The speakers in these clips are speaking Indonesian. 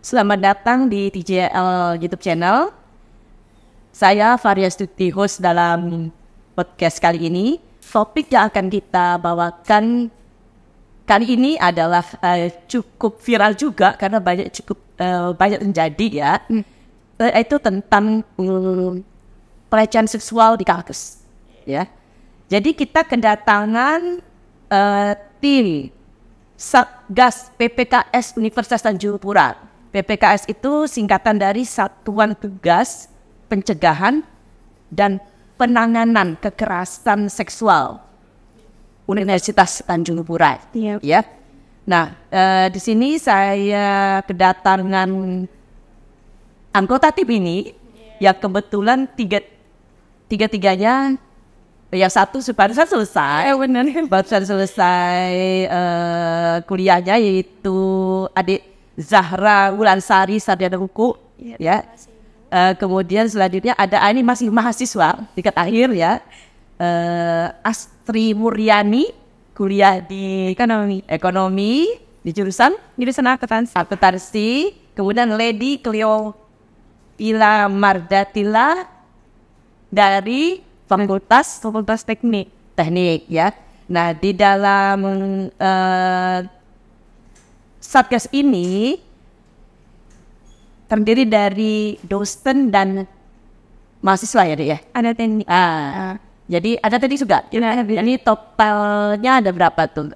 Selamat datang di TJL YouTube channel. Saya Faria Stuti, host dalam podcast kali ini. Topik yang akan kita bawakan kali ini adalah cukup viral juga karena banyak terjadi ya. Itu tentang pelecehan seksual di kampus. Ya. Jadi kita kedatangan tim Satgas PPKS Universitas Tanjung Pura. PPKS itu singkatan dari Satuan Tugas Pencegahan dan Penanganan Kekerasan Seksual Universitas Tanjung Pura. Ya. Nah, di sini saya kedatangan anggota tim ini yang kebetulan tiga-tiganya, yang satu barusan selesai, barusan selesai kuliahnya, yaitu adik Zahra Wulansari Sarjana Hukum, ya. Kemudian selanjutnya ada ini masih mahasiswa tingkat akhir ya, Astri Muryani, kuliah di ekonomi di jurusan akuntansi. Kemudian Lady Cleo Ila Mardatila dari Fakultas Teknik ya. Nah, di dalam Satgas ini terdiri dari dosen dan mahasiswa ya, Dek ya? Ada teknik. Jadi ada teknik juga. Ini totalnya ada berapa tuh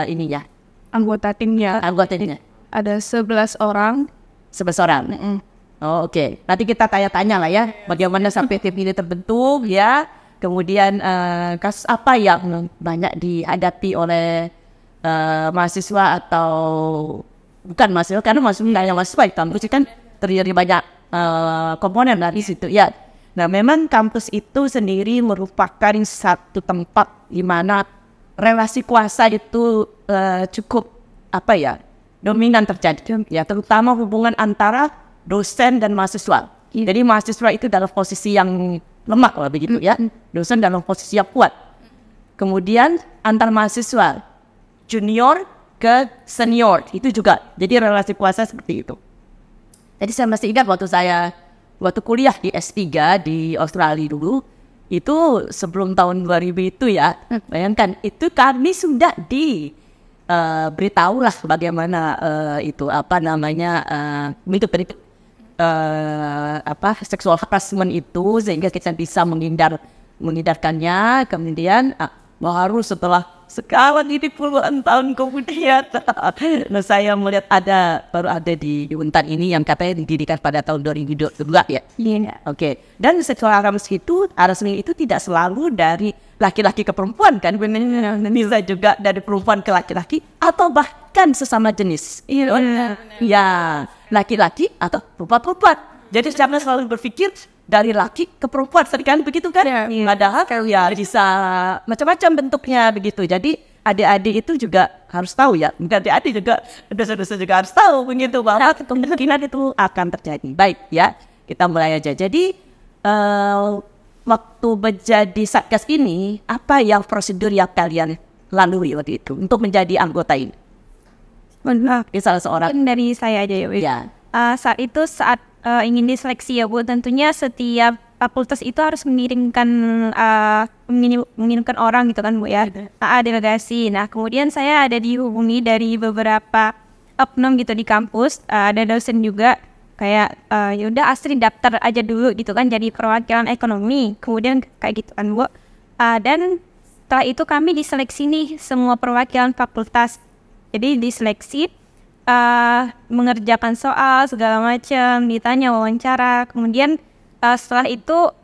ininya? Anggota timnya. Anggotanya Ada 11 orang. 11 orang. Oh, oke. Nanti kita tanya-tanya lah ya, bagaimana sampai tim ini terbentuk ya. Kemudian kasus apa yang banyak dihadapi oleh mahasiswa atau bukan mahasiswa, karena mahasiswa di kampus kan terdiri banyak komponen dari situ ya. Nah, memang kampus itu sendiri merupakan satu tempat di mana relasi kuasa itu cukup dominan terjadi ya, terutama hubungan antara dosen dan mahasiswa. Jadi mahasiswa itu dalam posisi yang lemah lah begitu ya, dosen dalam posisi yang kuat. Kemudian antar mahasiswa junior ke senior itu juga jadi relasi kuasa seperti itu. Jadi saya masih ingat waktu kuliah di S3 di Australia dulu, itu sebelum tahun 2000 itu ya, bayangkan itu kami sudah beritahu lah bagaimana sexual harassment itu, sehingga kita bisa menghindarkannya. Kemudian baru sekarang ini puluhan tahun kemudian, nah saya melihat baru ada di Untan ini yang katanya didirikan pada tahun 2022 ya. Oke. Dan sexual harassment itu tidak selalu dari laki-laki ke perempuan kan, bisa juga dari perempuan ke laki-laki atau bahkan sesama jenis. Ya, laki-laki atau perempuan. Jadi jangan selalu berpikir dari laki ke perempuan, kan begitu kan? Padahal ya bisa macam-macam bentuknya begitu. Jadi adik-adik itu juga harus tahu ya, bukan adik-adik juga, dosen-dosen juga harus tahu begitu bahwa kemungkinan itu akan terjadi. Baik ya, kita mulai aja. Jadi waktu menjadi Satgas ini, apa yang prosedur yang kalian lalui waktu itu untuk menjadi anggota ini? Salah seorang Dari saya aja ya, Bu. Ya. Saat ingin diseleksi ya, Bu, tentunya setiap fakultas itu harus mengirimkan orang gitu kan, Bu ya, delegasi. Nah, kemudian saya ada dihubungi dari beberapa oknum gitu di kampus, ada dosen juga kayak yaudah Astri daftar aja dulu gitu kan, jadi perwakilan ekonomi, kemudian kayak gitu kan, Bu. Dan setelah itu kami diseleksi nih semua perwakilan fakultas. Jadi diseleksi, mengerjakan soal segala macam, ditanya, wawancara, kemudian setelah itu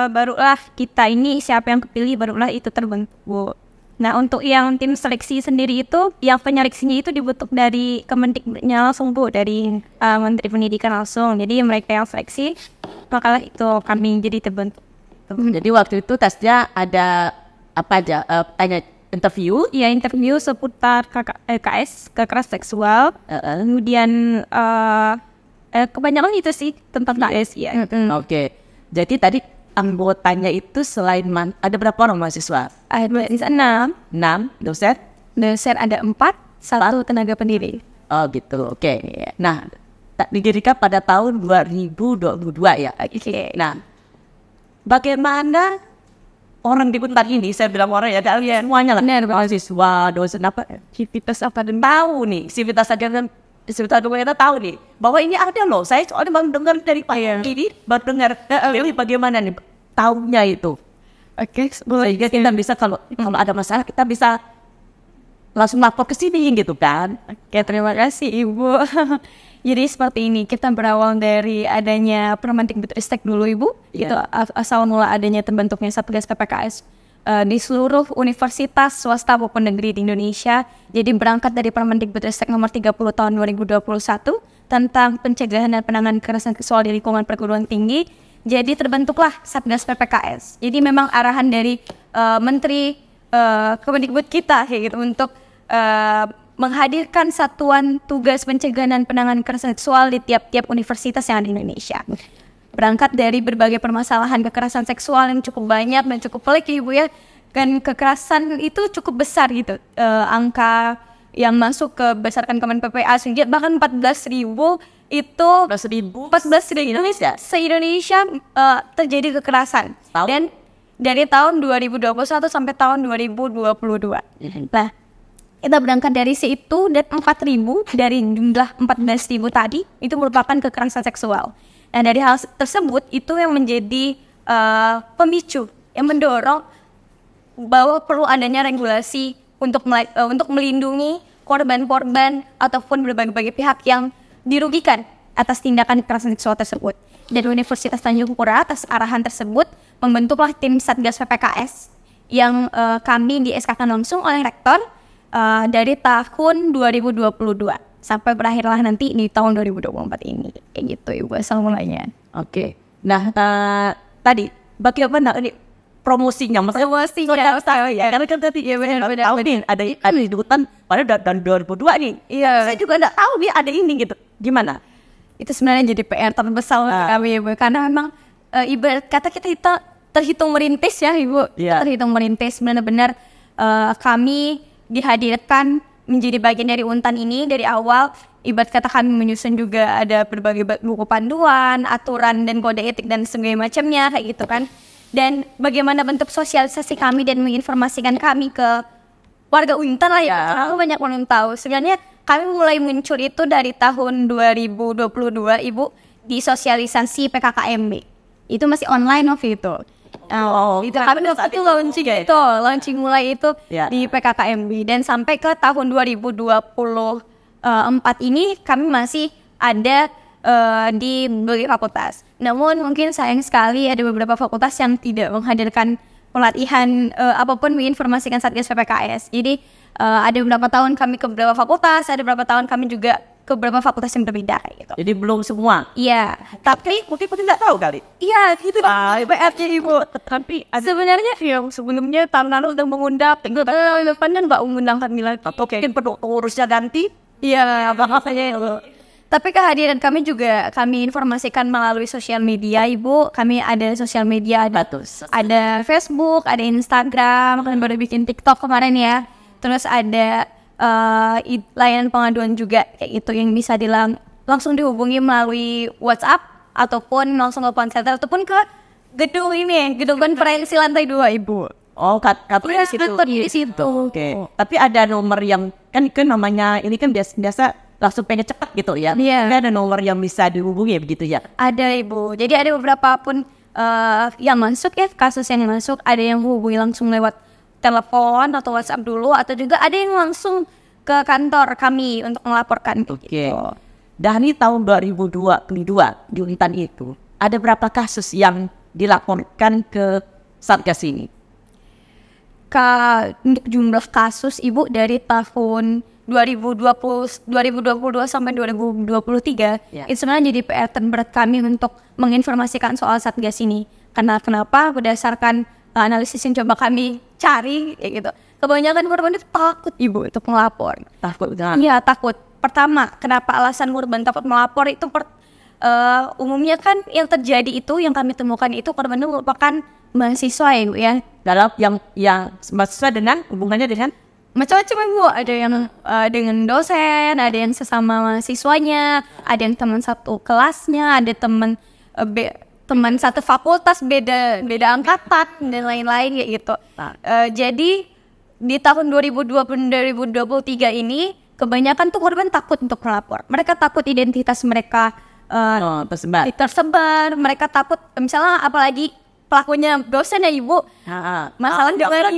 barulah kita ini siapa yang kepilih, barulah itu terbentuk, Bu. Nah, untuk yang tim seleksi sendiri itu, yang penyeleksinya itu dibentuk dari Kemendikbudnya langsung, Bu, dari Menteri Pendidikan langsung. Jadi mereka yang seleksi, makalah itu kami jadi terbentuk. Jadi waktu itu tesnya ada apa aja? Interview? Iya, interview seputar KS, kekerasan seksual. Kemudian kebanyakan itu sih tentang KS ya. Oke. Jadi tadi anggotanya itu selain ada berapa orang mahasiswa? Ada 6. 6 dosen? Dosen ada 4, 1 tenaga pendidik. Oh gitu, oke. Nah, didirikan pada tahun 2022 ya. Oke. Nah, bagaimana orang di Untan ini, saya bilang orang ya, semuanya lah, mahasiswa, dosen apa, civitas apa dan tahu nih, civitas kita tahu nih, bahwa ini ada loh. Saya soalnya baru dengar dari Pak ini, baru dengar, ini bagaimana nih, tahunya itu. Oke, Sehingga kita bisa kalau ada masalah kita bisa langsung lapor ke sini gitu kan. Oke, terima kasih Ibu. Jadi seperti ini, kita berawal dari adanya Permendikbudristek dulu Ibu. Itu asal mula adanya terbentuknya Satgas PPKS di seluruh universitas swasta maupun negeri di Indonesia. Jadi berangkat dari Permendikbudristek nomor 30 tahun 2021 tentang pencegahan dan penanganan kekerasan seksual di lingkungan perguruan tinggi. Jadi terbentuklah Satgas PPKS. Jadi memang arahan dari Menteri Kemendikbud kita kayak gitu untuk menghadirkan satuan tugas pencegahan dan penanganan kekerasan seksual di tiap-tiap universitas yang ada di Indonesia. Berangkat dari berbagai permasalahan kekerasan seksual yang cukup banyak dan cukup pelik Ibu ya. Dan kekerasan itu cukup besar gitu. Angka yang masuk ke berdasarkan Kemen PPA sehingga bahkan 14.000 itu 14.000 Indonesia se-Indonesia terjadi kekerasan. Dan dari tahun 2021 sampai tahun 2022. Nah, kita berangkat dari situ dan 4.000 dari jumlah 14.000 tadi itu merupakan kekerasan seksual. Dan dari hal tersebut itu yang menjadi pemicu yang mendorong bahwa perlu adanya regulasi untuk melindungi korban-korban ataupun berbagai pihak yang dirugikan atas tindakan kekerasan seksual tersebut. Dan Universitas Tanjung Pura atas arahan tersebut membentuklah tim Satgas PPKS yang kami di SK-kan langsung oleh Rektor dari tahun 2022 sampai berakhirlah nanti di tahun 2024 ini. Kayak gitu Ibu asal mulanya. Oke. Nah, tadi bagaimana ini promosinya? Promosinya ya. Karena kan tadi ya benar tahu nih ada di hutan pada tahun 2002 nih. Iya. Saya juga enggak tahu nih ada ini gitu. Gimana? Itu sebenarnya jadi PR terbesar kami Ibu karena memang ibarat kata kita terhitung merintis ya Ibu. Yeah. Terhitung merintis benar-benar kami dihadirkan menjadi bagian dari Untan ini dari awal. Ibarat kata kami menyusun juga ada berbagai buku panduan, aturan dan kode etik dan segala macamnya kayak gitu kan. Dan bagaimana bentuk sosialisasi kami dan menginformasikan kami ke warga Untan lah ya. Karena banyak orang tahu. Sebenarnya kami mulai muncul itu dari tahun 2022 Ibu di sosialisasi PKKMB. Itu masih online waktu itu. Itu kami waktu itu launching mulai itu di PKKMB dan sampai ke tahun 2024 ini kami masih ada di berbagai fakultas. Namun mungkin sayang sekali ada beberapa fakultas yang tidak menghadirkan pelatihan apapun menginformasikan Satgas PPKS. Jadi ada beberapa tahun kami ke beberapa fakultas, ada beberapa tahun kami juga ke beberapa fakultas yang berbeda kayak gitu. Jadi belum semua. Iya, tapi mungkin tidak tahu kali. Iya, gitu. PR-nya Ibu. Tapi sebenarnya yang sebelumnya tahun lalu udah mengundang, depannya nggak mengundang kami lagi. Mungkin pengurusnya ganti. Iya, makanya. Tapi kehadiran kami juga kami informasikan melalui sosial media Ibu. Kami ada sosial media, ada Facebook, ada Instagram, kami baru bikin TikTok kemarin ya. Terus ada layanan pengaduan juga kayak gitu yang bisa langsung dihubungi melalui WhatsApp ataupun langsung ke phone center ataupun ke gedung konferensi lantai 2 Ibu. Oh, katanya di situ. Oke. Tapi ada nomor yang kan namanya ini kan biasa langsung pengen cepat gitu ya. Iya. Ada nomor yang bisa dihubungi begitu ya. Ada Ibu. Jadi ada beberapa pun yang masuk ya, kasus yang masuk ada yang hubungi langsung lewat telepon atau WhatsApp dulu atau juga ada yang langsung ke kantor kami untuk melaporkan. Oke. Dari tahun 2022 di Untan itu ada berapa kasus yang dilaporkan ke Satgas ini? Untuk jumlah kasus Ibu dari tahun 2022 sampai 2023 itu sebenarnya jadi PR terberat kami untuk menginformasikan soal Satgas ini. Karena kenapa? Berdasarkan analisis yang coba kami cari kayak gitu. Kebanyakan korban itu takut Ibu untuk melapor. Takut? Iya, takut. Pertama, kenapa alasan korban takut melapor itu umumnya kan yang terjadi itu yang kami temukan itu korban itu merupakan mahasiswa ya Ibu ya. Dalam yang mahasiswa dengan hubungannya dengan macam-macam Bu, ada yang dengan dosen, ada yang sesama mahasiswanya, ada yang teman satu kelasnya, ada teman teman satu fakultas beda angkatan dan lain-lain kayak gitu. Jadi di tahun 2023 ini kebanyakan tuh korban takut untuk melapor. Mereka takut identitas mereka tersebar. Mereka takut misalnya apalagi pelakunya dosen ya Ibu, masalah dengan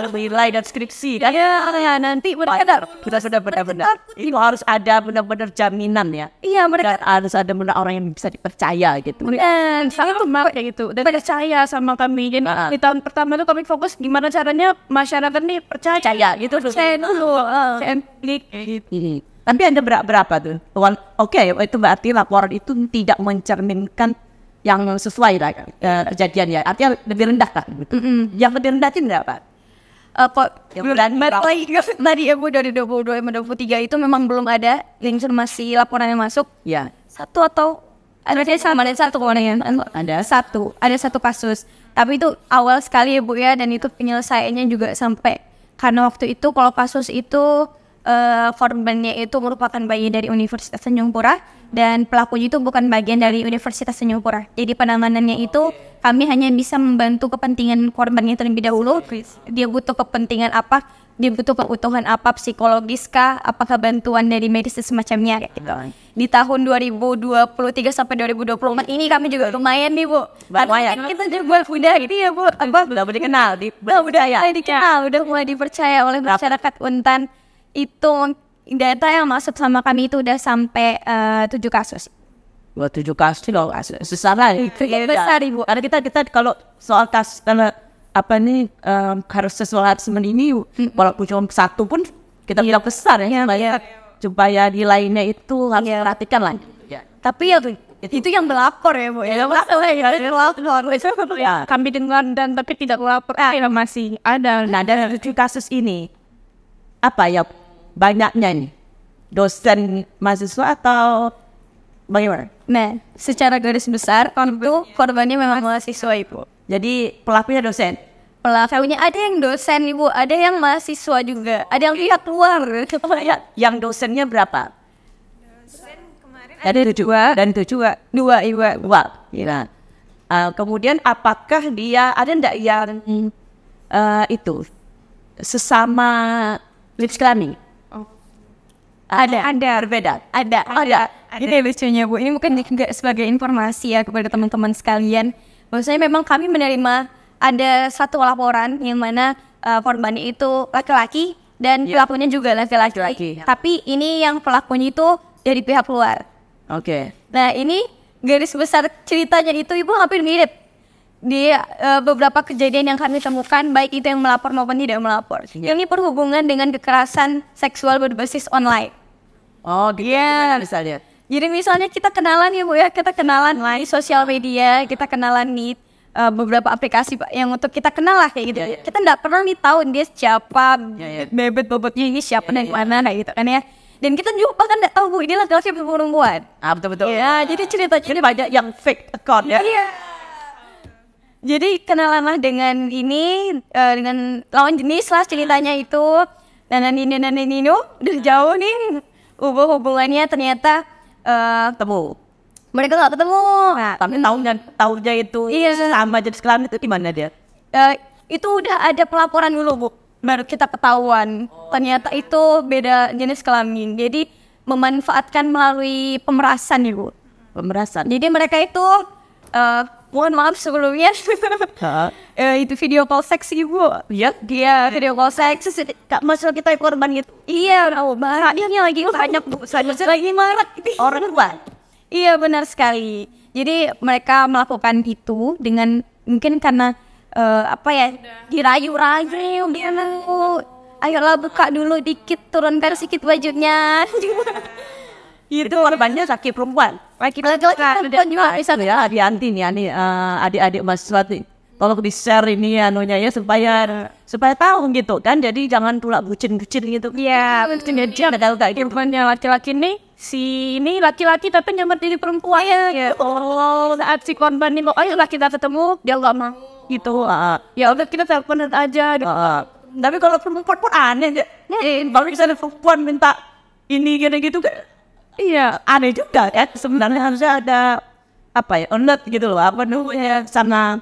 nilai dan skripsi kan? Ya, nanti mereka sudah benar-benar itu harus ada benar-benar jaminan ya. Iya, mereka harus ada benar orang yang bisa dipercaya gitu. Dan sangat kayak gitu dan percaya sama kami. Jadi di tahun pertama itu kami fokus gimana caranya masyarakat nih percaya gitu. Saya dulu, Tapi ada berapa tuh? Oke, itu berarti laporan itu tidak mencerminkan yang sesuai lah kejadian ya, artinya lebih rendah kan? Yang lebih rendah itu berapa? Tadi Ibu dari 22 sama 23 itu memang belum ada informasi laporan yang masuk. Ya. Satu atau ada satu kemarin ada satu kasus. Tapi itu awal sekali ya Bu ya, dan itu penyelesaiannya juga sampai karena waktu itu kalau kasus itu korbannya itu merupakan bayi dari Universitas Tanjung Pura dan pelakunya itu bukan bagian dari Universitas Tanjung Pura. Jadi penanganannya itu kami hanya bisa membantu kepentingan korbannya terlebih dahulu. Dia butuh kepentingan apa? Dia butuh kebutuhan apa, psikologis kah? Apakah bantuan dari medis dan semacamnya? Gitu. Di tahun 2023 sampai 2024 ini kami juga lumayan nih Bu. Lumayan. Kita juga udah gitu ya Bu. Udah dikenal, udah mulai dipercaya oleh masyarakat Untan. Itu data yang masuk sama kami itu udah sampai 7 kasus. 7 kasus loh, besar Besar Ibu. Karena kita kalau soal kasus harus sesuai ini, walaupun cuma satu pun kita bilang besar ya, supaya nilainya itu harus perhatikan lah. Tapi ya itu yang melapor ya Bu. Kami dengar dan tapi tidak melapor. Masih ada. Nah, dari 7 kasus ini apa ya banyaknya nih? Dosen mahasiswa atau bagaimana? Nah, secara garis besar korbannya memang mahasiswa Ibu. Jadi pelakunya dosen? Pelakunya ada yang dosen Ibu, ada yang mahasiswa juga, ada yang pihak luar. Yang dosennya berapa? Dosen kemarin dari 7 dua Ibu. Nah, kemudian apakah dia ada enggak yang itu sesama jenis kelamin? Ada berbeda. Ada. Ini lucunya Bu. Ini mungkin juga sebagai informasi ya kepada teman-teman sekalian. Bahwasanya memang kami menerima ada satu laporan yang mana korbannya itu laki-laki dan pelakunya juga laki-laki. Tapi ini yang pelakunya itu dari pihak luar. Oke. Nah ini garis besar ceritanya itu Ibu hampir mirip di beberapa kejadian yang kami temukan, baik itu yang melapor maupun tidak melapor. Ini berhubungan dengan kekerasan seksual berbasis online. Oh dia misalnya. Jadi misalnya kita kenalan ya Bu ya, kita kenalan di sosial media, kita kenalan di beberapa aplikasi yang untuk kita kenal lah kayak gitu. Kita nggak pernah nih tahu dia siapa, bebet bobotnya ini siapa dan mana gitu kan ya. Dan kita juga bahkan nggak tahu Bu ini laki-laki atau perempuan. Betul. Ya, jadi ceritanya ini banyak yang fake account ya. Iya. Jadi kenalanlah dengan ini dengan lawan jenis lah ceritanya itu. Dan ini udah jauh nih hubungannya ternyata temu. Mereka nggak ketemu. Nah, tapi tahunya itu sama jenis kelamin itu gimana dia? Itu udah ada pelaporan dulu Bu, baru kita ketahuan. Ternyata itu beda jenis kelamin. Jadi memanfaatkan melalui pemerasan ya Bu. Pemerasan. Jadi mereka itu mohon maaf sebelumnya itu video call seks Bu. Iya. Dia video call seks. Masalah kita korban gitu. Iya, dia lagi banyak Bu. Lagi marak orang luar. Iya benar sekali. Jadi mereka melakukan itu dengan mungkin karena dirayu-rayu dia ayolah buka dulu dikit, turunkan sedikit bajunya. Itu korbannya laki perempuan. Laki-laki perempuan juga bisa ya. Adianti nih, adik-adik mahasiswa nih. Tolong di-share ini anunya ya supaya tahu gitu kan. Jadi jangan tulak bucin-bucin gitu. Iya, betul. Ada korbannya laki-laki nih. Si ini laki-laki tapi nyamar diri perempuan ya. Saat si korban ini ayolah kita ketemu, dia nggak mau gitu. Ya udah kita teleponan aja. Tapi kalau perempuan pun aneh ya. Kalau misalnya perempuan minta ini gitu kan, iya aneh juga kan. Sebenarnya harusnya ada alert gitu loh, sama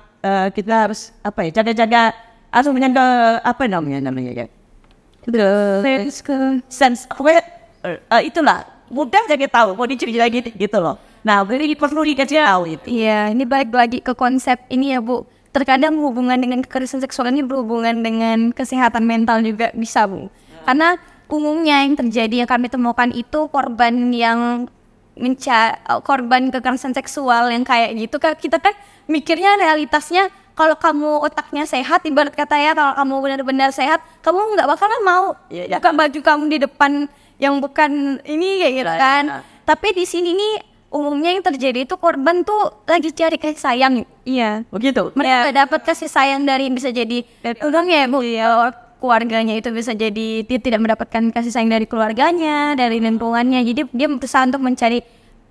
kita harus jaga-jaga atau menjaga namanya ya. Sense pokoknya itulah mudah jadi tahu mau diceritain gitu loh. Nah, ini perlu dikasih tahu itu. Iya, ini balik lagi ke konsep ini ya Bu. Terkadang hubungan dengan kekerasan seksual ini berhubungan dengan kesehatan mental juga bisa Bu. Karena umumnya yang terjadi yang kami temukan itu korban yang korban kekerasan seksual yang kayak gitu kan, kita kan mikirnya realitasnya kalau kamu otaknya sehat, ibarat kata ya, kalau kamu benar-benar sehat, kamu nggak bakalan mau buka baju kamu di depan yang bukan ini kayak gitu kan. Tapi di sini nih umumnya yang terjadi itu korban tuh lagi cari kasih sayang. Iya. Begitu. Mereka nggak dapat kasih sayang dari bisa jadi orang ya Bu. Keluarganya itu bisa jadi dia tidak mendapatkan kasih sayang dari keluarganya, dari lingkungannya. Jadi dia berusaha untuk mencari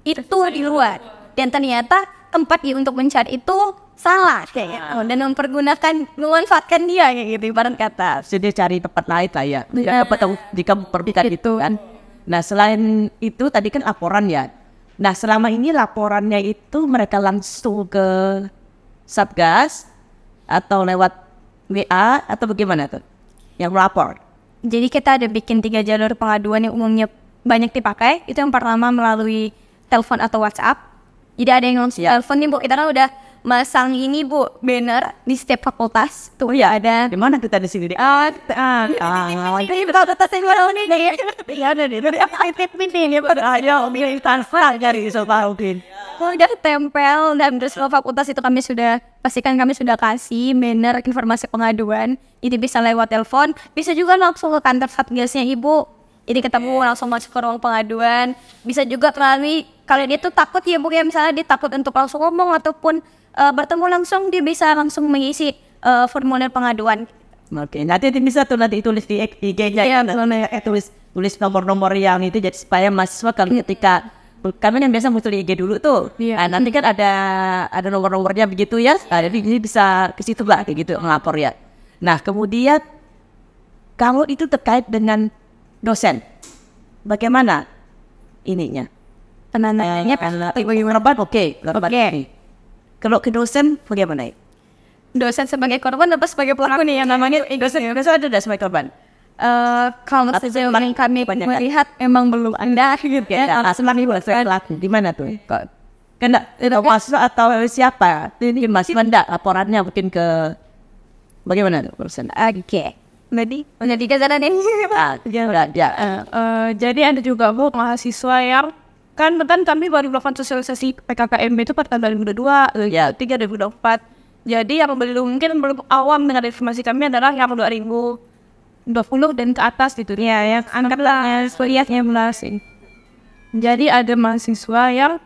itu di luar. Dan ternyata tempat dia untuk mencari itu salah kayak gitu. Dan memanfaatkan dia kayak gitu ibarat kata. Jadi cari tempat lain lah ya. Jika memperbikan itu kan. Nah, selain itu tadi kan laporan ya. Nah, selama ini laporannya itu mereka langsung ke Satgas atau lewat WA atau bagaimana tuh yang melapor? Jadi kita ada bikin 3 jalur pengaduan yang umumnya banyak dipakai. Itu yang pertama melalui telepon atau WhatsApp. Jadi ada yang langsung telepon nih Bu, kita kan udah masang ini Bu, banner di setiap fakultas. Tuh ya ada. Di mana kita di sini? Ini fakultas yang baru nih. Iya ada nih. Milih transfer dari Sopaudin. Udah tempel dan terus fakultas itu kami sudah pastikan kami sudah kasih banner informasi pengaduan. Jadi bisa lewat telepon, bisa juga langsung ke kantor Satgasnya Ibu. Jadi ketemu langsung masuk ke ruang pengaduan. Bisa juga melalui kalau dia tuh takut ya Bu ya, misalnya dia takut untuk langsung ngomong ataupun bertemu langsung, dia bisa langsung mengisi formulir pengaduan. Oke, nanti bisa tuh tulis di IG-nya ya, tulis nomor-nomor yang itu jadi supaya mahasiswa kalau ketika kami yang biasa muncul di IG dulu tuh, nanti kan ada nomor-nomornya begitu ya, jadi ini bisa ke situ lah kayak gitu ngelapor ya. Nah kemudian kalau itu terkait dengan dosen, bagaimana ininya? Penanganannya korban oke. Kalau ke dosen bagaimana? Dosen sebagai korban apa sebagai pelaku nih yang namanya dosen ada sebagai korban? Kalau sejauh yang kami melihat emang belum ada gitu ya. Sebenarnya pelaku di mana tuh? Kena mahasiswa atau siapa? Ini masih enggak laporannya mungkin ke bagaimana tuh dosen? Oke. Jadi kejaran ini. Jadi ada juga Bu mahasiswa yang kan kami baru melakukan sosialisasi PKKMB itu pada tahun 2022, 2023, 2024. Jadi yang mungkin belum awam dengan informasi kami adalah yang 2020 dan ke atas gitu ya, yang angkatlah kuliahnya melasin. Jadi ada mahasiswa yang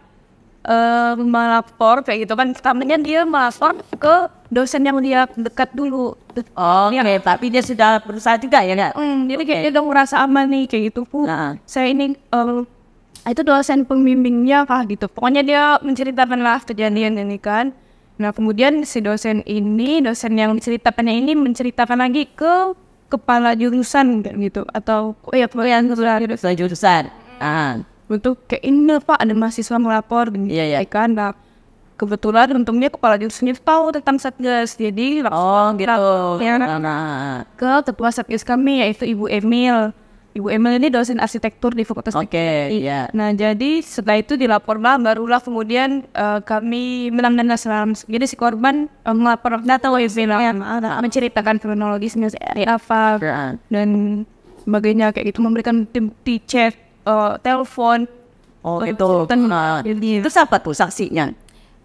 melapor kayak gitu kan, pertamanya dia melapor ke dosen yang dia dekat dulu. Tapi dia sudah berusaha juga ya nggak? Jadi kayak dia udah merasa aman nih kayak gitu Bu. Saya ini itu dosen pembimbingnya kah gitu. Pokoknya dia menceritakan lah kejadian ini kan. Nah kemudian si dosen yang menceritakannya ini menceritakan lagi ke kepala jurusan gitu atau jurusan. Untuk kayak ini Pak ada mahasiswa melapor kan. Nah kebetulan untungnya kepala jurusannya tahu tentang Satgas, jadi langsung ke ketua Satgas kami yaitu Ibu Emil. Ibu Emil ini dosen arsitektur di Fakultas Teknik. Nah jadi setelah itu dilaporlah, barulah kemudian kami menangani selam. Jadi si korban melapor data menceritakan kronologisnya apa dan sebagainya kayak gitu, memberikan di chat, telepon. Itu siapa tuh saksinya?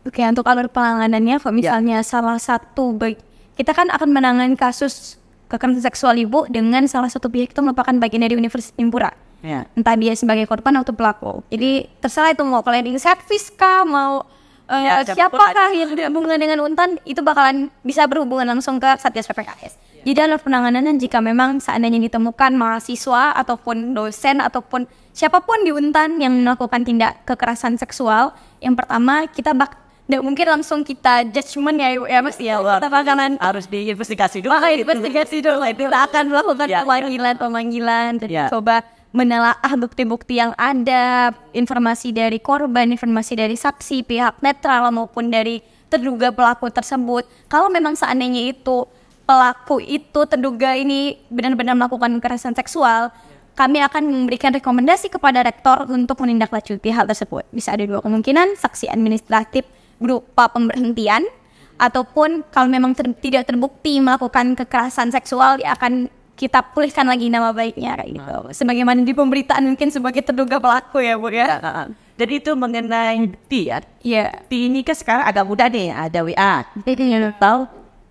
Oke, untuk alur penanganannya, kalau misalnya salah satu kita kan akan menangani kasus kekerasan seksual ibu dengan salah satu pihak itu merupakan bagian dari Universitas Impura. Entah dia sebagai korban atau pelaku. Jadi terserah itu mau kalian servis kah, mau siapakah yang berhubungan dengan Untan, itu bakalan bisa berhubungan langsung ke Satgas PPKS. Jadi alur penanganan jika memang seandainya ditemukan mahasiswa ataupun dosen ataupun siapapun di Untan yang melakukan tindak kekerasan seksual, yang pertama kita nggak mungkin langsung kita judgement ya Ibu ya Mas ya. Kita bakalan harus diinvestigasi dulu. Investigasi dulu. Kita akan melakukan pemanggilan dan coba menelaah bukti-bukti yang ada, informasi dari korban, informasi dari saksi, pihak netral maupun dari terduga pelaku tersebut. Kalau memang seandainya itu pelaku itu terduga ini benar-benar melakukan kekerasan seksual, kami akan memberikan rekomendasi kepada rektor untuk menindaklanjuti hal tersebut. Bisa ada 2 kemungkinan, sanksi administratif berupa pemberhentian, ataupun kalau memang tidak terbukti melakukan kekerasan seksual, ya akan kita pulihkan lagi nama baiknya kayak gitu. Sebagaimana di pemberitaan mungkin sebagai terduga pelaku ya Bu ya. Jadi itu mengenai bukti ya. Iya. Bukti ini kan sekarang agak mudah nih, ada WA. Tahu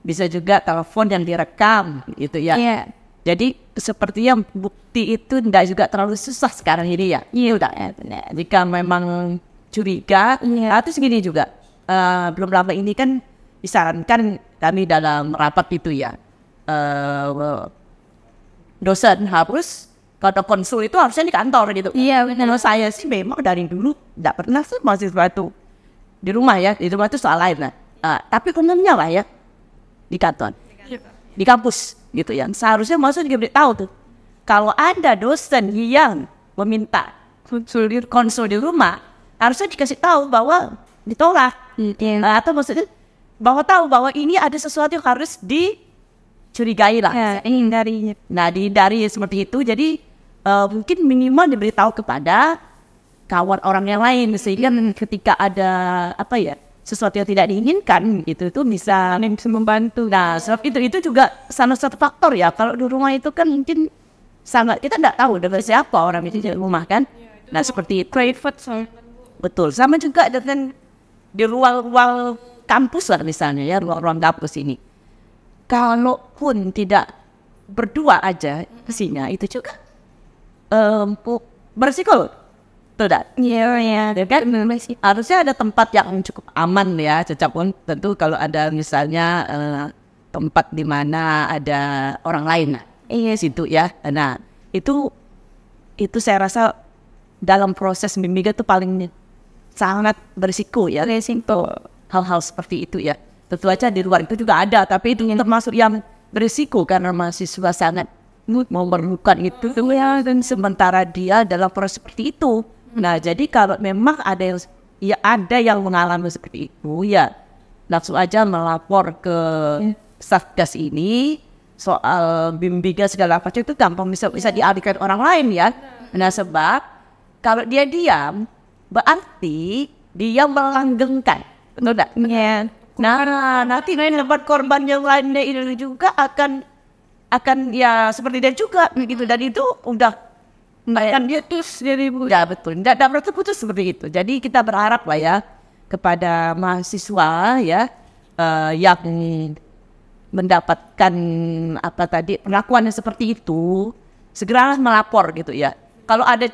bisa juga telepon yang direkam gitu ya. Iya. Jadi sepertinya bukti itu tidak juga terlalu susah sekarang ini ya. Iya udah ya, benar. Jika memang curiga, terus gini juga. Belum lama ini kan disarankan kami dalam rapat itu ya. Dosen harus kalau konsul itu harusnya di kantor gitu. Iya benar. Kalau saya sih memang dari dulu tidak pernah sih mahasiswa itu di rumah ya. Di rumah itu soal lain lah. Tapi umumnya lah ya di kantor, di kampus gitu ya. Seharusnya mahasiswa juga tahu tuh. Kalau ada dosen yang meminta konsul di rumah, harusnya dikasih tahu bahwa ditolak. Atau maksudnya bahwa tahu bahwa ini ada sesuatu yang harus dicurigai lah. Hindari. Nah, dihindari seperti itu. Jadi mungkin minimal diberitahu kepada kawan orang yang lain sehingga ketika ada sesuatu yang tidak diinginkan itu bisa membantu. Nah, sebab itu juga salah satu faktor ya. Kalau di rumah itu kan mungkin sangat kita tidak tahu dari siapa orang itu di rumah kan. Nah, seperti itu. Private Betul. Sama juga dengan di ruang-ruang kampus lah misalnya ya, ruang-ruang kampus ini. Kalaupun tidak berdua aja isinya itu juga berisiko tidak? Iya. Kan harusnya ada tempat yang cukup aman ya, pun tentu kalau ada misalnya tempat di mana ada orang lain, situ ya. Nah itu saya rasa dalam proses bimbingan itu paling sangat berisiko ya. Hal-hal seperti itu ya. Tentu aja di luar itu juga ada, tapi itu termasuk yang berisiko karena mahasiswa sangat memerlukan itu ya, dan sementara dia dalam proses seperti itu. Nah, jadi kalau memang ada yang mengalami seperti itu ya langsung aja melapor ke Satgas ini soal bimbingan segala macam itu gampang bisa dialihkan orang lain ya. Nah, sebab kalau dia diam berarti dia melanggengkan, betul tak? Iya. Nah, nanti dapat korban yang lainnya itu juga akan ya seperti dia juga begitu, dan itu udah kan dia terus jadi ya betul tidak terputus seperti itu. Jadi kita berharap lah ya kepada mahasiswa ya yang mendapatkan perlakuan yang seperti itu segera melapor gitu ya. Kalau ada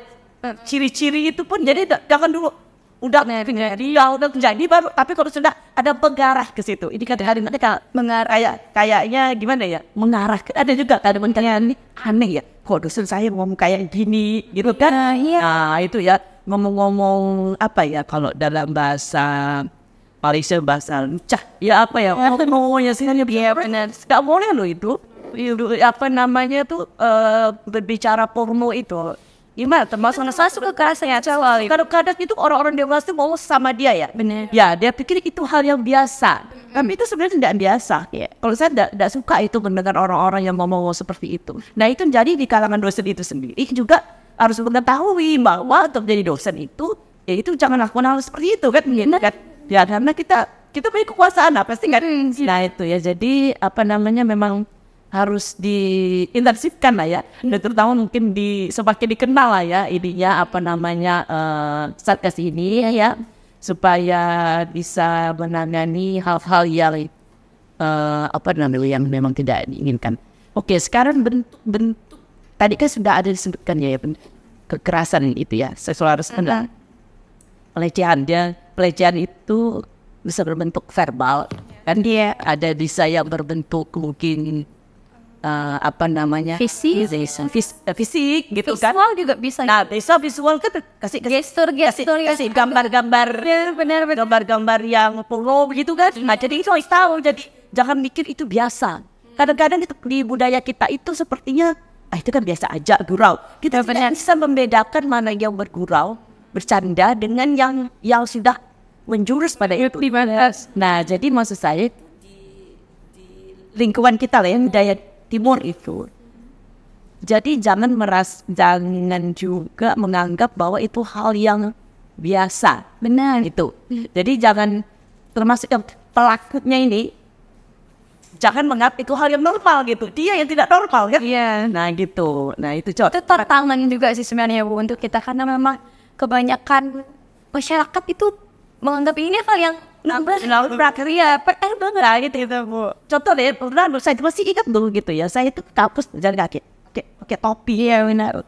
ciri-ciri itu pun jadi jangan dulu udah terjadi baru, tapi kalau sudah ada pengarah ke situ, ini kadang-kadang mereka mengarah kayaknya gimana ya, mengarah ada juga kadang-kadang ini aneh ya, kok dosen saya ngomong kayak gini gitu kan. Nah itu ya ngomong-ngomong kalau dalam bahasa Malaysia bahasa lucah ya ngomongnya sih ya benar, nggak boleh loh itu berbicara porno itu. Gimana termasuk kekerasan seksual. Kadang-kadang itu orang-orang dewasa mau sama dia ya. Benar. Ya, dia pikir itu hal yang biasa. Tapi itu sebenarnya tidak biasa. Kalau saya tidak suka itu mendengar orang-orang yang ngomong seperti itu. Nah, itu jadi di kalangan dosen itu sendiri juga harus mengetahui bahwa untuk jadi dosen itu ya itu jangan lakukan hal seperti itu kan. Ya, karena kita punya kekuasaan pasti kan. Nah, itu ya. Jadi memang harus diintensifkan lah ya, dan terutama mungkin semakin dikenal lah ya ininya Satgas ini ya, supaya bisa menangani hal-hal yang yang memang tidak diinginkan. Oke, sekarang bentuk tadi kan sudah ada disebutkan ya kekerasan itu ya, seksual harassment, pelecehan itu bisa berbentuk verbal kan, ada bisa yang berbentuk mungkin apa namanya, Fisik fisik gitu kan. visual juga bisa. Nah, visual kan kasih gestur kasih gambar-gambar, benar. gambar-gambar yang porno begitu kan. Nah, jadi itu harus tahu. Jadi jangan mikir itu biasa. Kadang-kadang di budaya kita itu sepertinya itu kan biasa aja gurau. Kita tidak bisa membedakan mana yang bergurau, bercanda dengan yang sudah menjurus pada itu. Nah, jadi maksud saya di lingkungan kita lah, yang budaya timur itu. Jadi jangan juga menganggap bahwa itu hal yang biasa. Benar. Itu. Jadi jangan, termasuk yang pelakunya ini, jangan menganggap itu hal yang normal gitu. Dia yang tidak normal kan. Iya. Nah gitu. Nah itu Cot. Itu tantangan juga sih sebenarnya Bu untuk kita, karena memang kebanyakan masyarakat itu menganggap ini hal yang prakarya, banget gitu Bu. Contoh deh, pernah saya masih ingat dulu gitu ya. Saya itu ke kampus jalan kaki, pakai topi. Iya benar.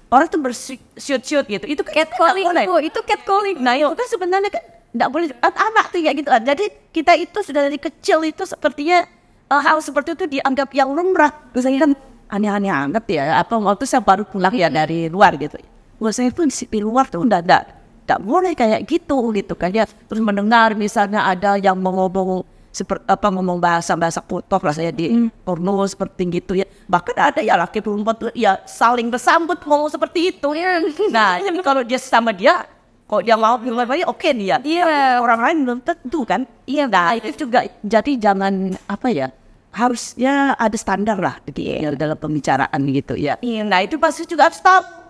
Orang tuh bershoot gitu. Itu Catcalling Bu, itu catcalling. Nah itu kan sebenarnya kan tidak boleh, anak tuh ya gitu. Jadi kita itu sudah dari kecil itu sepertinya hal seperti itu dianggap yang lumrah. Terus saya kan aneh-aneh anget ya. Apa waktu saya baru pulang ya dari luar gitu. Wah, saya pun di luar tuh tidak boleh kayak gitu kan ya. Terus mendengar misalnya ada yang ngomong ngomong bahasa kotor lah saya di porno seperti gitu ya. Bahkan ada ya laki perempuan tuh ya saling bersambut ngomong seperti itu. Nah, kalau dia sama dia, kok dia mau bilang oke dia. Iya. Orang lain belum tentu kan. Iya. Nah, itu juga jadi jangan harusnya ada standar lah dalam pembicaraan gitu ya. Iya. Nah, itu pasti juga harus tahu.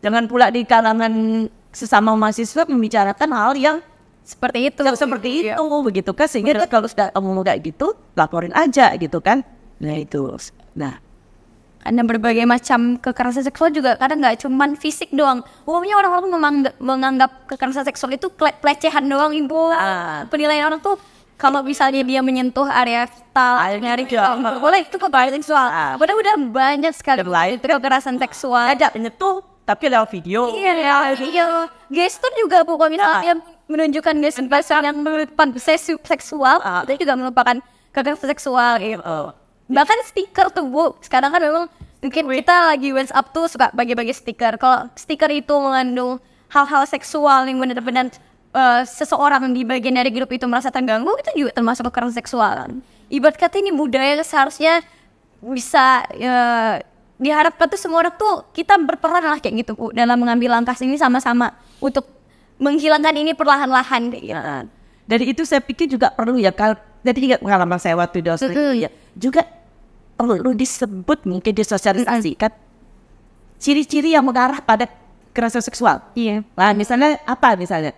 Jangan pula di kalangan sesama mahasiswa membicarakan hal yang seperti itu begitu kan, sehingga kalau sudah ngomong kayak gitu laporin aja gitu kan. Nah itu. Nah, karena berbagai macam kekerasan seksual juga kadang nggak cuman fisik doang. Umumnya orang-orang menganggap kekerasan seksual itu pelecehan doang Ibu. Penilaian orang tuh kalau misalnya dia menyentuh area vital, boleh itu kekerasan seksual. Udah banyak sekali itu kekerasan seksual. Ada menyentuh tapi lewat video. Iya. Gestur juga Bu, kalau misalnya menunjukkan gestur yang merupakan seksual, itu juga merupakan kekerasan seksual gitu. Bahkan stiker tuh Bu, sekarang kan memang mungkin kita lagi WhatsApp tuh suka bagi-bagi stiker. Kalau stiker itu mengandung hal-hal seksual yang benar-benar seseorang di bagian dari grup itu merasa terganggu, itu juga termasuk kekerasan seksual. Ibarat kata ini budaya seharusnya bisa diharapkan tuh semua orang tuh kita berperan lah kayak gitu Bu, dalam mengambil langkah ini sama-sama untuk menghilangkan ini perlahan-lahan gitu. Dari itu saya pikir juga perlu ya, kalau jadi ingat pengalaman saya waktu di Australia juga perlu disebut, mungkin disosialisasikan ciri-ciri yang mengarah pada kekerasan seksual. Iya. Nah misalnya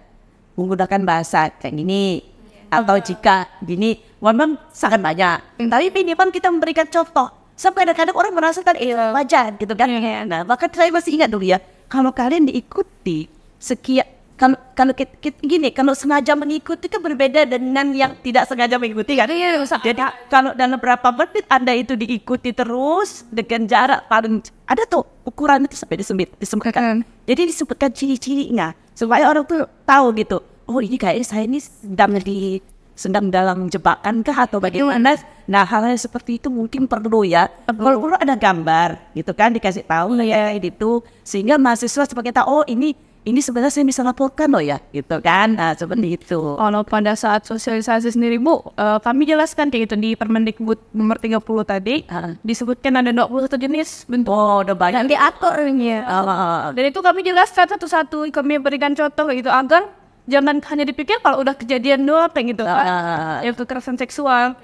menggunakan bahasa kayak gini, atau jika gini, memang sangat banyak. Tapi minimal kita memberikan contoh. Sampai kadang-kadang orang merasakan wajar gitu kan. Nah, bahkan saya masih ingat dulu ya, kalau kalian diikuti sekian, kalau sengaja mengikuti kan berbeda dengan yang tidak sengaja mengikuti kan. Jadi kalau dalam beberapa menit Anda itu diikuti terus dengan jarak paling ada tuh ukuran itu sampai disebutkan. Jadi disebutkan ciri-cirinya supaya orang tuh tahu gitu. Oh ini kayaknya saya ini sedang dalam jebakan kah atau bagaimana. Nah hal-hal seperti itu mungkin perlu ya, perlu ada gambar gitu kan, dikasih tahu ya itu, sehingga mahasiswa sebagai tahu, oh ini sebenarnya saya bisa laporkan loh ya gitu kan. Nah seperti itu. Kalau pada saat sosialisasi sendiri Bu, kami jelaskan kayak gitu di Permendikbud nomor 30 tadi, disebutkan ada 21 jenis bentuk. Oh udah banyak. Nanti aturnya. Dan itu kami jelaskan satu-satu, kami berikan contoh gitu agar jangan hanya dipikir kalau udah kejadian doang kayak gitu yang kekerasan seksual.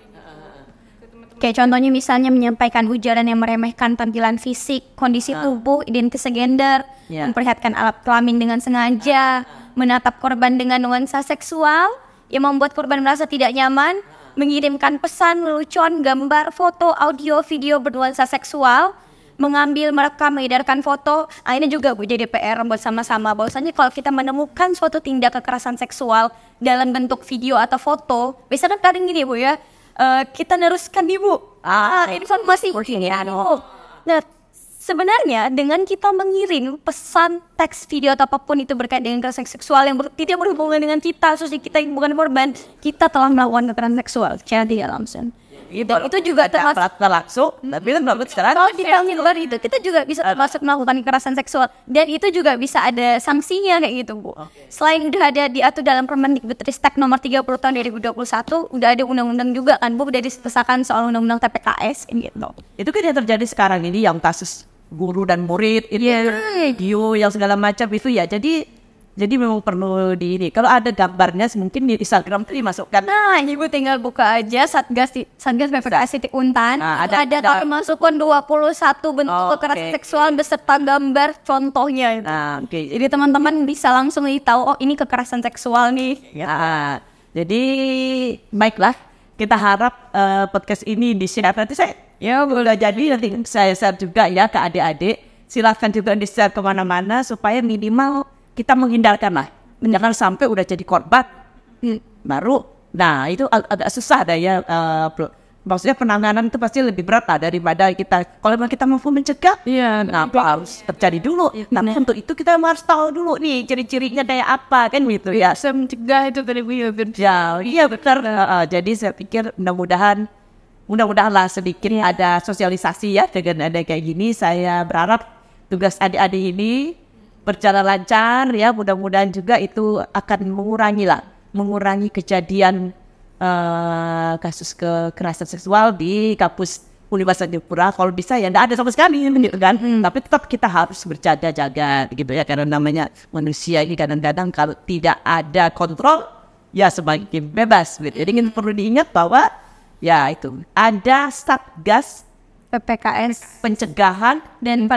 Kayak contohnya misalnya menyampaikan ujaran yang meremehkan tampilan fisik, kondisi tubuh, identitas gender, memperlihatkan alat kelamin dengan sengaja, menatap korban dengan nuansa seksual yang membuat korban merasa tidak nyaman, mengirimkan pesan, lelucon, gambar, foto, audio, video bernuansa seksual, mengambil, merekam, mengedarkan foto. Ini juga Bu jadi PR buat sama-sama, bahwasanya kalau kita menemukan suatu tindak kekerasan seksual dalam bentuk video atau foto, biasanya kadang gini Bu ya, kita neruskan nih Bu informasi. Nah sebenarnya dengan kita mengirim pesan, teks, video atau apapun itu berkait dengan kekerasan seksual yang tidak berhubungan dengan kita, khususnya kita yang bukan korban, kita telah melakukan kekerasan seksual secara tidak langsung. Dan itu juga termasuk langsung, tapi kan sekarang kalau di luar itu kita juga bisa termasuk melakukan kekerasan seksual, dan itu juga bisa ada sanksinya kayak gitu, Bu. Selain udah ada diatur dalam Permendikbudristek nomor 30 tahun 2021, udah ada undang-undang juga kan, Bu, udah disahkan soal undang-undang TPKS gitu. Itu kan yang terjadi sekarang ini, yang kasus guru dan murid itu, video yang segala macam itu ya. Jadi memang perlu di ini. Kalau ada gambarnya mungkin di Instagram itu dimasukkan. Nah, Ibu tinggal buka aja Satgas PPKS titik Untan. Nah, ada termasukkan 21 bentuk kekerasan seksual beserta gambar contohnya. Nah, jadi teman-teman bisa langsung tahu, oh ini kekerasan seksual nih. Nah, jadi baiklah, kita harap podcast ini di-share. Nanti saya boleh jadi nanti saya share juga ya ke adik-adik. Silahkan juga di-share kemana-mana supaya minimal kita menghindarkan lah, jangan sampai udah jadi korban baru. Nah itu agak susah dah ya. Maksudnya penanganan itu pasti lebih berat lah daripada kita. Kalau memang kita mampu mencegah, apa harus terjadi dulu. Tapi untuk itu kita harus tahu dulu nih ciri-cirinya kayak apa kan gitu ya. Saya mencegah itu tadi Bu ya. Iya benar. Jadi saya pikir mudah-mudahan lah sedikit ada sosialisasi ya dengan ada kayak gini. Saya berharap tugas adik-adik ini berjalan lancar ya, mudah-mudahan juga itu akan mengurangi kejadian kasus kekerasan seksual di kampus Universitas Jayapura. Kalau bisa ya tidak ada sama sekali gitu kan. Tapi tetap kita harus berjaga-jaga gitu ya, karena namanya manusia ini kadang-kadang kalau tidak ada kontrol ya semakin bebas gitu. Jadi perlu diingat bahwa ya itu ada Satgas PPKS pencegahan dan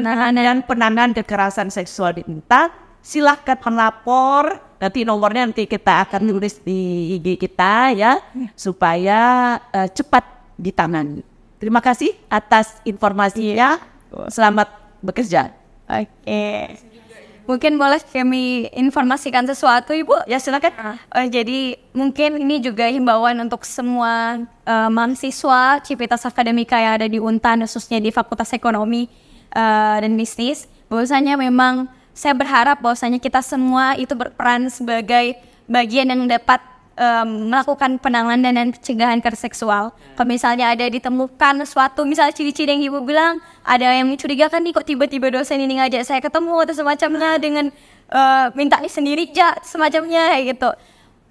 penanganan kekerasan seksual di Untan. Silahkan melapor, nanti nomornya nanti kita akan tulis di IG kita ya, supaya cepat ditangani. Terima kasih atas informasinya. Selamat bekerja. Oke. Mungkin boleh kami informasikan sesuatu, Ibu? Ya silakan. Jadi mungkin ini juga himbauan untuk semua mahasiswa Civitas Akademika yang ada di Untan, khususnya di Fakultas Ekonomi dan Bisnis. Bahwasanya memang saya berharap bahwasanya kita semua itu berperan sebagai bagian yang dapat melakukan penanganan dan pencegahan kekerasan seksual. Kalau misalnya ada ditemukan suatu, misalnya ciri-ciri yang Ibu bilang, ada yang mencurigakan nih kok tiba-tiba dosen ini ngajak saya ketemu atau semacamnya dengan minta sendiri semacamnya gitu.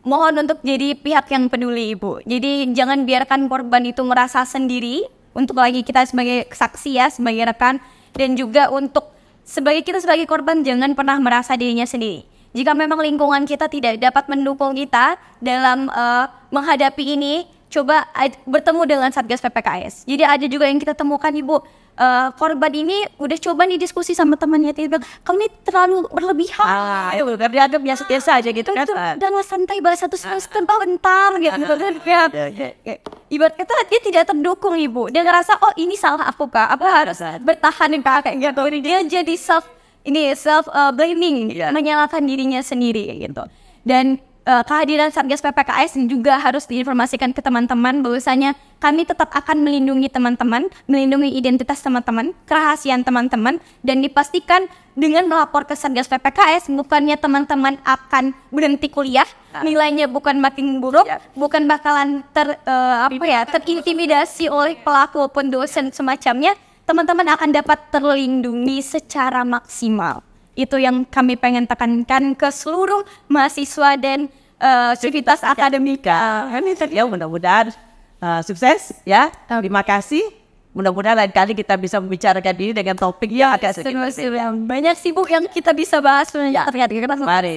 Mohon untuk jadi pihak yang peduli, Ibu. Jadi jangan biarkan korban itu merasa sendiri, untuk lagi kita sebagai saksi ya, sebagai rekan, dan juga untuk kita sebagai korban jangan pernah merasa dirinya sendiri. Jika memang lingkungan kita tidak dapat mendukung kita dalam menghadapi ini, coba bertemu dengan Satgas PPKS. Jadi ada juga yang kita temukan, Ibu, korban ini udah coba nih diskusi sama temannya, dia bilang, kamu ini terlalu berlebihan. Itu dia ada biasa-biasa aja gitu kan. Dan santai bahas satu semester bentar gitu kan. Ibarat kata dia tidak terdukung, Ibu. Dia ngerasa, oh ini salah aku Kak, aku harus bertahan kayak gitu. Dia jadi self blaming, menyalahkan dirinya sendiri gitu. Dan kehadiran Satgas PPKS juga harus diinformasikan ke teman-teman bahwasanya kami tetap akan melindungi teman-teman, melindungi identitas teman-teman, kerahasiaan teman-teman, dan dipastikan dengan melapor ke Satgas PPKS bukannya teman-teman akan berhenti kuliah, nilainya bukan makin buruk, bukan bakalan terintimidasi oleh pelaku maupun dosen semacamnya. Teman-teman akan dapat terlindungi secara maksimal. Itu yang kami pengen tekankan ke seluruh mahasiswa dan Civitas Akademika. Ya mudah-mudahan sukses ya. Terima kasih. Mudah-mudahan lain kali kita bisa membicarakan ini dengan topik yang agak sedikit banyak sibuk yang kita bisa bahas. Mari.